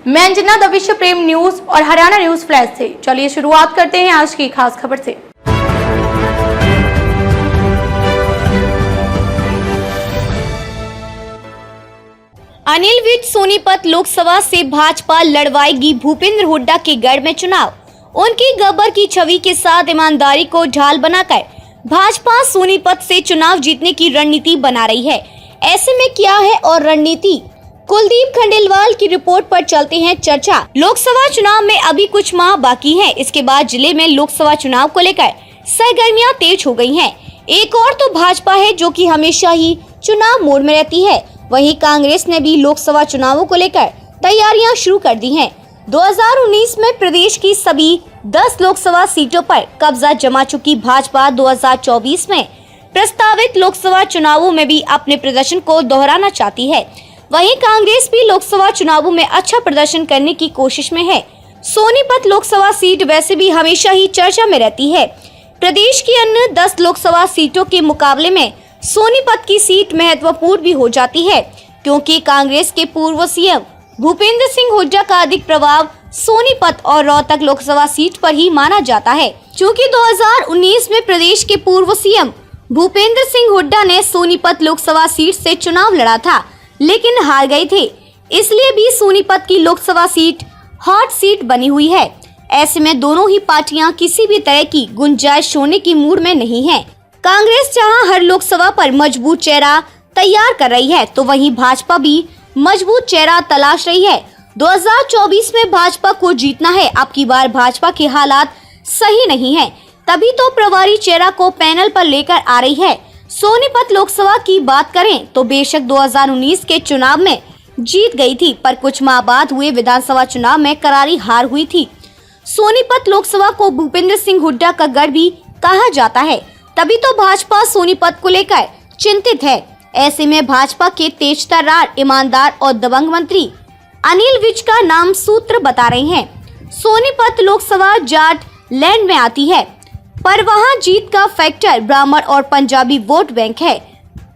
मैं अंजना द विश्व प्रेम न्यूज और हरियाणा न्यूज फ्लैश से। चलिए शुरुआत करते हैं आज की खास खबर से। अनिल विज सोनीपत लोकसभा से भाजपा लड़वाएगी भूपेंद्र हुड्डा के गढ़ में चुनाव। उनकी गब्बर की छवि के साथ ईमानदारी को ढाल बनाकर भाजपा सोनीपत से चुनाव जीतने की रणनीति बना रही है। ऐसे में क्या है और रणनीति, कुलदीप खंडेलवाल की रिपोर्ट पर चलते हैं चर्चा। लोकसभा चुनाव में अभी कुछ माह बाकी है। इसके बाद जिले में लोकसभा चुनाव को लेकर सरगर्मियां तेज हो गई हैं। एक और तो भाजपा है जो कि हमेशा ही चुनाव मोड में रहती है। वहीं कांग्रेस ने भी लोकसभा चुनावों को लेकर तैयारियां शुरू कर दी हैं। 2019 में प्रदेश की सभी 10 लोकसभा सीटों पर कब्जा जमा चुकी भाजपा 2024 में प्रस्तावित लोकसभा चुनावों में भी अपने प्रदर्शन को दोहराना चाहती है। वहीं कांग्रेस भी लोकसभा चुनावों में अच्छा प्रदर्शन करने की कोशिश में है। सोनीपत लोकसभा सीट वैसे भी हमेशा ही चर्चा में रहती है। प्रदेश की अन्य 10 लोकसभा सीटों के मुकाबले में सोनीपत की सीट महत्वपूर्ण भी हो जाती है, क्योंकि कांग्रेस के पूर्व सीएम भूपेंद्र सिंह हुड्डा का अधिक प्रभाव सोनीपत और रोहतक लोकसभा सीट पर ही माना जाता है। चूँकि 2019 में प्रदेश के पूर्व सीएम भूपेंद्र सिंह हुड्डा ने सोनीपत लोकसभा सीट से चुनाव लड़ा था, लेकिन हार गए थे, इसलिए भी सोनीपत की लोकसभा सीट हॉट सीट बनी हुई है। ऐसे में दोनों ही पार्टियां किसी भी तरह की गुंजाइश होने की मूड में नहीं है। कांग्रेस जहां हर लोकसभा पर मजबूत चेहरा तैयार कर रही है, तो वहीं भाजपा भी मजबूत चेहरा तलाश रही है। 2024 में भाजपा को जीतना है। अब की बार भाजपा के हालात सही नहीं है, तभी तो प्रभारी चेहरा को पैनल पर लेकर आ रही है। सोनीपत लोकसभा की बात करें तो बेशक 2019 के चुनाव में जीत गई थी, पर कुछ माह बाद हुए विधानसभा चुनाव में करारी हार हुई थी। सोनीपत लोकसभा को भूपेंद्र सिंह हुड्डा का गढ़ भी कहा जाता है, तभी तो भाजपा सोनीपत को लेकर चिंतित है। ऐसे में भाजपा के तेजतर्रार, ईमानदार और दबंग मंत्री अनिल विज का नाम सूत्र बता रहे हैं। सोनीपत लोकसभा जाट लैंड में आती है, पर वहां जीत का फैक्टर ब्राह्मण और पंजाबी वोट बैंक है,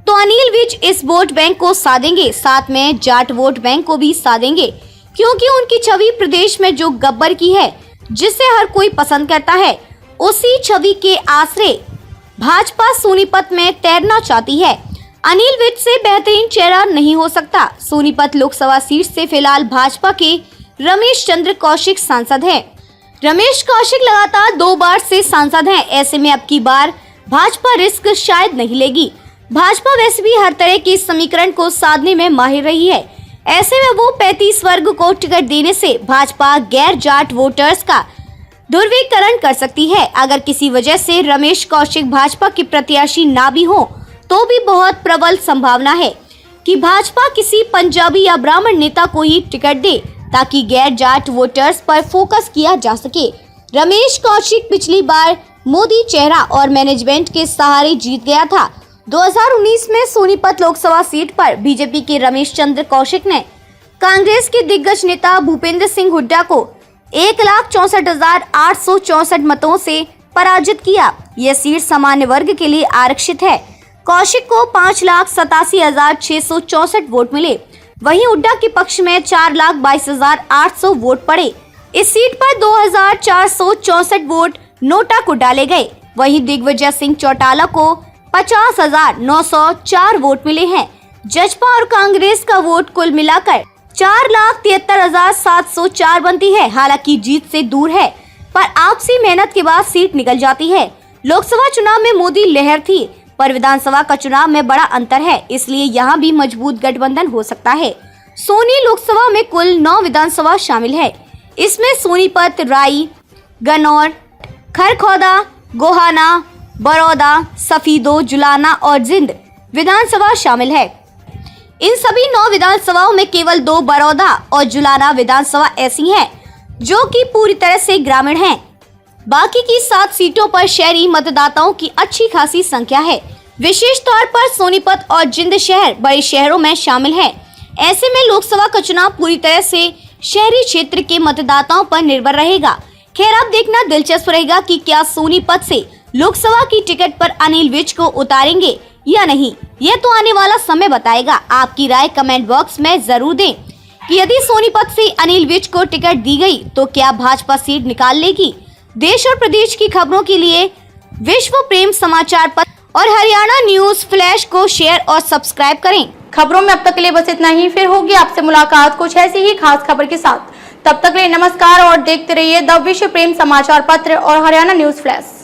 तो अनिल विज इस वोट बैंक को साधेंगे, साथ में जाट वोट बैंक को भी साधेंगे, क्योंकि उनकी छवि प्रदेश में जो गब्बर की है, जिसे हर कोई पसंद करता है, उसी छवि के आसरे भाजपा सोनीपत में तैरना चाहती है। अनिल विज से बेहतरीन चेहरा नहीं हो सकता। सोनीपत लोकसभा सीट से फिलहाल भाजपा के रमेश चंद्र कौशिक सांसद हैं। रमेश कौशिक लगातार 2 बार से सांसद हैं। ऐसे में अब की बार भाजपा रिस्क शायद नहीं लेगी। भाजपा वैसे भी हर तरह के समीकरण को साधने में माहिर रही है। ऐसे में वो 35 वर्ग को टिकट देने से भाजपा गैर जाट वोटर्स का ध्रुवीकरण कर सकती है। अगर किसी वजह से रमेश कौशिक भाजपा के प्रत्याशी ना भी हो, तो भी बहुत प्रबल संभावना है कि भाजपा किसी पंजाबी या ब्राह्मण नेता को ही टिकट दे, ताकि गैर जाट वोटर्स पर फोकस किया जा सके। रमेश कौशिक पिछली बार मोदी चेहरा और मैनेजमेंट के सहारे जीत गया था। 2019 में सोनीपत लोकसभा सीट पर बीजेपी के रमेश चंद्र कौशिक ने कांग्रेस के दिग्गज नेता भूपेंद्र सिंह हुड्डा को 1,64,864 मतों से पराजित किया। यह सीट सामान्य वर्ग के लिए आरक्षित है। कौशिक को 5,87,664 वोट मिले। वहीं हुड्डा के पक्ष में 4,22,800 वोट पड़े। इस सीट पर 2,464 वोट नोटा को डाले गए। वहीं दिग्विजय सिंह चौटाला को 50,904 वोट मिले हैं। जसपा और कांग्रेस का वोट कुल मिलाकर 4,73,704 बनती है। हालांकि जीत से दूर है, पर आपसी मेहनत के बाद सीट निकल जाती है। लोकसभा चुनाव में मोदी लहर थी, पर विधानसभा का चुनाव में बड़ा अंतर है, इसलिए यहाँ भी मजबूत गठबंधन हो सकता है। सोनी लोकसभा में कुल 9 विधानसभा शामिल है। इसमें सोनीपत, राई, गन्नौर, खरखौदा, गोहाना, बड़ौदा, सफीदो, जुलाना और जिंद विधानसभा शामिल है। इन सभी 9 विधानसभाओं में केवल 2 बड़ौदा और जुलाना विधानसभा ऐसी हैं जो कि पूरी तरह से ग्रामीण हैं। बाकी की 7 सीटों पर शहरी मतदाताओं की अच्छी खासी संख्या है। विशेष तौर पर सोनीपत और जिंद शहर बड़े शहरों में शामिल है। ऐसे में लोकसभा का चुनाव पूरी तरह से शहरी क्षेत्र के मतदाताओं पर निर्भर रहेगा। खैर, अब देखना दिलचस्प रहेगा कि क्या सोनीपत से लोकसभा की टिकट पर अनिल विज को उतारेंगे या नहीं, यह तो आने वाला समय बताएगा। आपकी राय कमेंट बॉक्स में जरूर दें। कि यदि सोनीपत से अनिल विज को टिकट दी गई तो क्या भाजपा सीट निकाल लेगी। देश और प्रदेश की खबरों के लिए विश्व प्रेम समाचार पत्र और हरियाणा न्यूज फ्लैश को शेयर और सब्सक्राइब करें। खबरों में अब तक के लिए बस इतना ही। फिर होगी आपसे मुलाकात कुछ ऐसी ही खास खबर के साथ। तब तक के लिए नमस्कार और देखते रहिए द विश्व प्रेम समाचार पत्र और हरियाणा न्यूज फ्लैश।